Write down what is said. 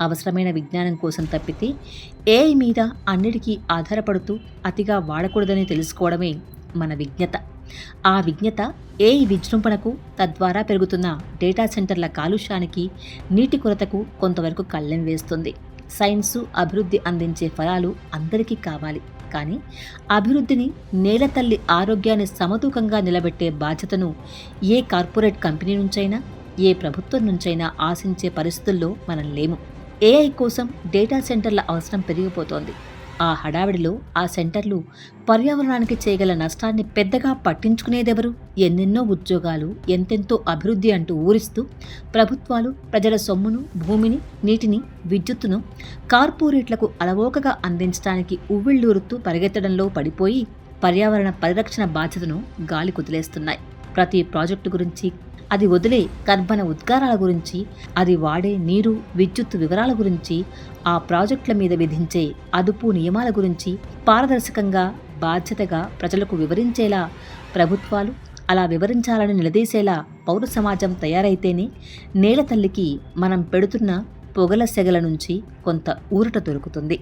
అవసరమైన విజ్ఞానం కోసం తప్పితే ఏఐ మీద అన్నిటికీ ఆధారపడుతూ అతిగా వాడకూడదని తెలుసుకోవడమే మన విజ్ఞత. ఆ విజ్ఞత ఏఐ విజృంభణకు, తద్వారా పెరుగుతున్న డేటా సెంటర్ల కాలుష్యానికి, నీటి కొరతకు కొంతవరకు కళ్ళెం వేస్తుంది. సైన్సు, అభివృద్ధి అందించే ఫలాలు అందరికీ కావాలి. కానీ అభివృద్ధిని, నేల తల్లి ఆరోగ్యాన్ని సమతూకంగా నిలబెట్టే బాధ్యతను ఏ కార్పొరేట్ కంపెనీ నుంచైనా, ఏ ప్రభుత్వం నుంచైనా ఆశించే పరిస్థితుల్లో మనం లేము. ఏఐ కోసం డేటా సెంటర్ల అవసరం పెరిగిపోతోంది. ఆ హడావిడిలో ఆ సెంటర్లు పర్యావరణానికి చేయగల నష్టాన్ని పెద్దగా పట్టించుకునేదెవరు? ఎన్నెన్నో ఉద్యోగాలు, ఎంతెంతో అభివృద్ధి అంటూ ఊరిస్తూ ప్రభుత్వాలు ప్రజల సొమ్మును, భూమిని, నీటిని, విద్యుత్తును కార్పొరేట్లకు అలవోకగా అందించడానికి ఉవ్విళ్ళూరుతూ పరిగెత్తడంలో పడిపోయి పర్యావరణ పరిరక్షణ బాధ్యతను గాలి కుదిలేస్తున్నాయి. ప్రతి ప్రాజెక్టు గురించి, అది వదిలే కర్బన ఉద్గారాల గురించి, అది వాడే నీరు, విద్యుత్ వివరాల గురించి, ఆ ప్రాజెక్టుల మీద విధించే అదుపు నియమాల గురించి పారదర్శకంగా, బాధ్యతగా ప్రజలకు వివరించేలా ప్రభుత్వాలు, అలా వివరించాలని నిలదీసేలా పౌర సమాజం తయారైతేనే నేల తల్లికి మనం పెడుతున్న పొగల సెగల నుంచి కొంత ఊరట దొరుకుతుంది.